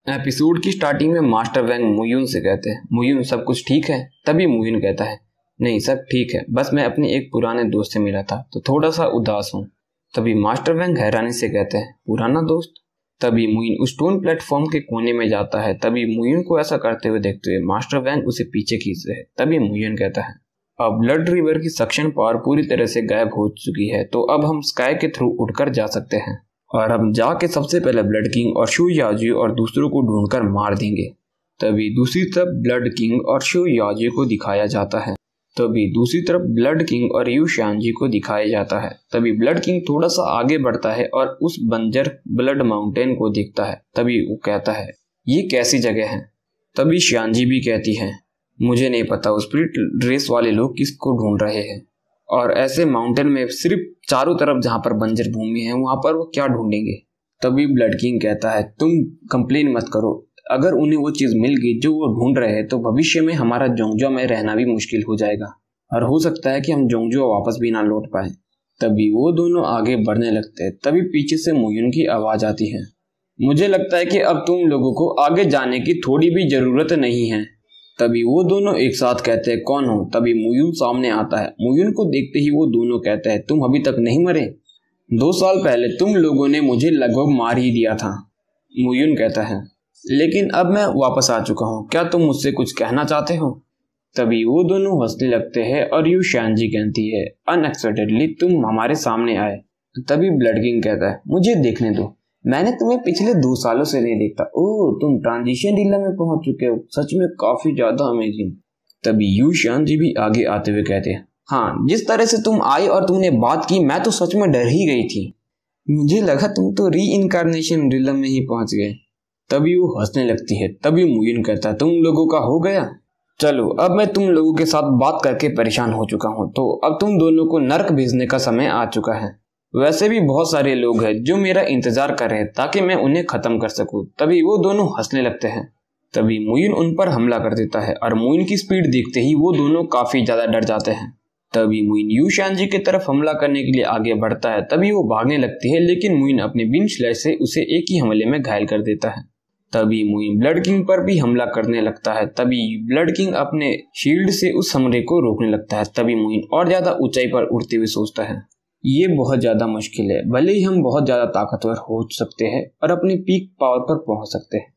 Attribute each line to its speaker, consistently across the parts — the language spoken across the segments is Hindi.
Speaker 1: एपिसोड की स्टार्टिंग में मास्टर वैंग मुयुन से कहते हैं, मुयुन सब कुछ ठीक है? तभी मुयुन कहता है, नहीं सब ठीक है, बस मैं अपने एक पुराने दोस्त से मिला था तो थोड़ा सा उदास हूँ। तभी मास्टर वैंग हैरानी से कहते हैं, पुराना दोस्त? तभी मुयुन उस स्टोन प्लेटफॉर्म के कोने में जाता है। तभी मुयुन को ऐसा करते हुए देखते हुए मास्टर वैंग उसे पीछे खींचते हैं। तभी मुयुन कहता है, अब ब्लड रिवर की सक्शन पावर पूरी तरह से गायब हो चुकी है, तो अब हम स्काई के थ्रू उड़कर जा सकते हैं और हम जाके सबसे पहले ब्लड किंग और शू याजी और दूसरों को ढूंढकर मार देंगे। तभी दूसरी तरफ ब्लड किंग और शू याजी को दिखाया जाता है। तभी दूसरी तरफ ब्लड किंग और यू शानजी को दिखाया जाता है। तभी ब्लड किंग थोड़ा सा आगे बढ़ता है और उस बंजर ब्लड माउंटेन को देखता है। तभी वो कहता है, ये कैसी जगह है? तभी शानजी भी कहती है, मुझे नहीं पता स्पिरिट रेस वाले लोग किसको ढूंढ रहे हैं और ऐसे माउंटेन में सिर्फ चारों तरफ जहां पर बंजर भूमि है वहां पर वो क्या ढूंढेंगे। तभी ब्लड किंग कहता है, तुम कंप्लेन मत करो, अगर उन्हें वो चीज मिल गई जो वो ढूंढ रहे हैं तो भविष्य में हमारा जोंगजो में रहना भी मुश्किल हो जाएगा और हो सकता है कि हम जोंगजो वापस भी ना लौट पाए। तभी वो दोनों आगे बढ़ने लगते हैं। तभी पीछे से मुयुन की आवाज आती है, मुझे लगता है कि अब तुम लोगों को आगे जाने की थोड़ी भी जरूरत नहीं है। तभी वो दोनों एक साथ कहते हैं, कौन हो? तभी मुयुन सामने आता है। मुयुन को देखते ही वो दोनों कहते हैं, तुम अभी तक नहीं मरे? 2 साल पहले तुम लोगों ने मुझे लगभग मार ही दिया था। मुयुन कहता है, लेकिन अब मैं वापस आ चुका हूँ, क्या तुम मुझसे कुछ कहना चाहते हो? तभी वो दोनों हंसने लगते हैं और यू शानजी कहती है, अनएक्सपेक्टेडली तुम हमारे सामने आए। तभी ब्लड किंग कहता है, मुझे देखने दो, मैंने तुम्हें पिछले 2 सालों से नहीं देखता। ओह, तुम ट्रांजिशन डीलर में पहुंच चुके हो, सच में काफी ज्यादा अमेजिंग। तभी यू शानजी भी आगे आते हुए कहते हैं, हाँ, जिस तरह से तुम आई और तुमने बात की मैं तो सच में डर ही गई थी, मुझे लगा तुम तो री इनकारनेशन डीलर में ही पहुंच गए। तभी वो हंसने लगती है। तभी मुयुन कहता है, तुम लोगों का हो गया? चलो, अब मैं तुम लोगों के साथ बात करके परेशान हो चुका हूँ, तो अब तुम दोनों को नर्क भेजने का समय आ चुका है। वैसे भी बहुत सारे लोग हैं जो मेरा इंतजार कर रहे हैं ताकि मैं उन्हें खत्म कर सकूं। तभी वो दोनों हंसने लगते हैं। तभी मुयुन उन पर हमला कर देता है और मुयुन की स्पीड देखते ही वो दोनों काफी ज्यादा डर जाते हैं। तभी मुयुन यू शानजी की तरफ हमला करने के लिए आगे बढ़ता है। तभी वो भागने लगती है, लेकिन मुयुन अपने बीम स्लैश से उसे एक ही हमले में घायल कर देता है। तभी मुयुन ब्लड किंग पर भी हमला करने लगता है। तभी ब्लड किंग अपने शील्ड से उस हमले को रोकने लगता है। तभी मुयुन और ज्यादा ऊंचाई पर उड़ते हुए सोचता है, ये बहुत ज्यादा मुश्किल है, भले ही हम बहुत ज्यादा ताकतवर हो सकते हैं और अपनी पीक पावर पर पहुंच सकते हैं,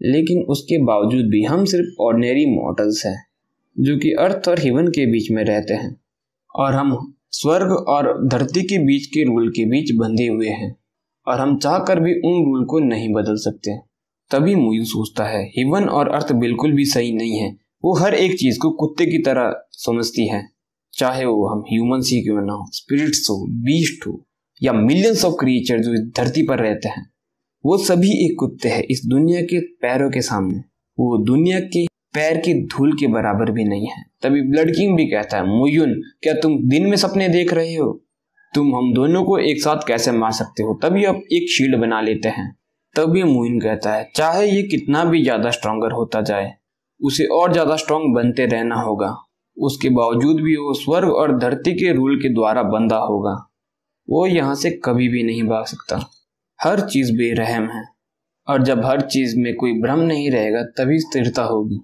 Speaker 1: लेकिन उसके बावजूद भी हम सिर्फ ऑर्डिनरी मॉर्टल्स हैं जो कि अर्थ और हेवन के बीच में रहते हैं और हम स्वर्ग और धरती के बीच के रूल के बीच बंधे हुए हैं और हम चाहकर भी उन रूल को नहीं बदल सकते। तभी मुयुन सोचता है, हेवन और अर्थ बिल्कुल भी सही नहीं है, वो हर एक चीज को कुत्ते की तरह समझती है, चाहे वो हम ह्यूमंस ही क्यों ना हो, स्पिरिट्स हो, बीस्ट हो या मिलियंस ऑफ क्रिएचर जो इस धरती पर रहते हैं, वो सभी एक कुत्ते हैं इस दुनिया के पैरों के सामने। वो दुनिया के पैर की धूल के बराबर भी नहीं है। तभी ब्लड किंग भी कहता है, मुयुन, क्या तुम दिन में सपने देख रहे हो? तुम हम दोनों को एक साथ कैसे मार सकते हो? तभी अब एक शील्ड बना लेते हैं। तभी मुयुन कहता है, चाहे ये कितना भी ज्यादा स्ट्रॉन्गर होता जाए, उसे और ज्यादा स्ट्रॉन्ग बनते रहना होगा, उसके बावजूद भी वो स्वर्ग और धरती के रूल के द्वारा बंधा होगा, वो यहाँ से कभी भी नहीं भाग सकता। हर चीज बेरहम है और जब हर चीज में कोई भ्रम नहीं रहेगा तभी स्थिरता होगी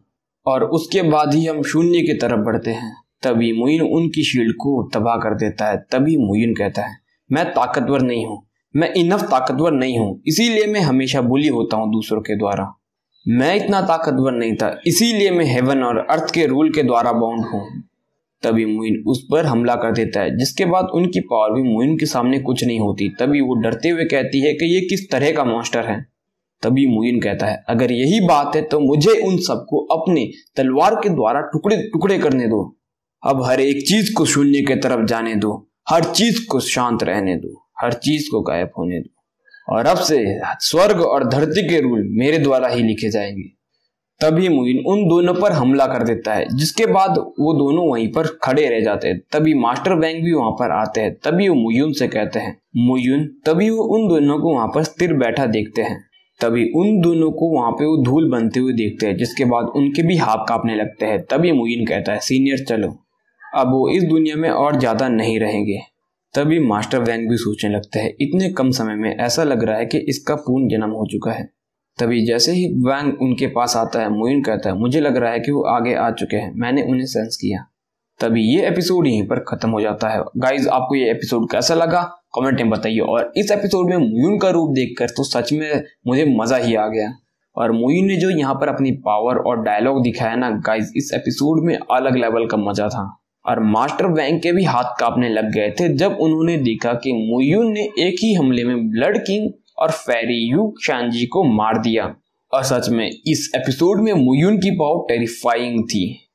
Speaker 1: और उसके बाद ही हम शून्य की तरफ बढ़ते हैं। तभी मुयुन उनकी शील्ड को तबाह कर देता है। तभी मुयुन कहता है, मैं ताकतवर नहीं हूँ, मैं इनफ ताकतवर नहीं हूँ, इसीलिए मैं हमेशा बुली होता हूँ दूसरों के द्वारा। मैं इतना ताकतवर नहीं था, इसीलिए मैं हेवन और अर्थ के रूल के द्वारा बाउंड हूँ। तभी मुयुन उस पर हमला कर देता है, जिसके बाद उनकी पावर भी मुयुन के सामने कुछ नहीं होती। तभी वो डरते हुए कहती है कि ये किस तरह का मॉन्स्टर है। तभी मुयुन कहता है, अगर यही बात है तो मुझे उन सबको अपने तलवार के द्वारा टुकड़े टुकड़े करने दो। अब हर एक चीज को शून्य की तरफ जाने दो, हर चीज को शांत रहने दो, हर चीज को गायब होने दो और अब से स्वर्ग और धरती के रूल मेरे द्वारा ही लिखे जाएंगे। तभी मुयुन उन दोनों पर हमला कर देता है, जिसके बाद वो दोनों वहीं पर खड़े रह जाते हैं। तभी मास्टर वैंग भी वहां पर आते हैं। तभी वो मुयुन से कहते हैं, मुयुन। तभी वो उन दोनों को वहां पर स्थिर बैठा देखते हैं। तभी उन दोनों को वहां पे वो धूल बनते हुए देखते हैं, जिसके बाद उनके भी हाथ कांपने लगते हैं। तभी मुयुन कहता है, सीनियर चलो, अब वो इस दुनिया में और ज्यादा नहीं रहेंगे। तभी मास्टर वैंग भी सोचने लगते हैं, इतने कम समय में ऐसा लग रहा है कि इसका पूर्ण जन्म हो चुका है। तभी जैसे ही वैंग उनके पास आता है, मुइन कहता है मुझे लग रहा है कि वो आगे आ चुके हैं, मैंने उन्हें सेंस किया। तभी ये एपिसोड यहीं पर खत्म हो जाता है। गाइज आपको ये एपिसोड कैसा लगा कमेंट में बताइए। और इस एपिसोड में मुइन का रूप देखकर तो सच में मुझे मजा ही आ गया। और मुइन ने जो यहाँ पर अपनी पावर और डायलॉग दिखाया ना गाइज, इस एपिसोड में अलग लेवल का मजा था। और मास्टर वैंग के भी हाथ कांपने लग गए थे जब उन्होंने देखा कि मुइन ने एक ही हमले में ब्लड किंग और फेरी यू शांजी को मार दिया। और सच में इस एपिसोड में मुइन की पावर टेरिफाइंग थी।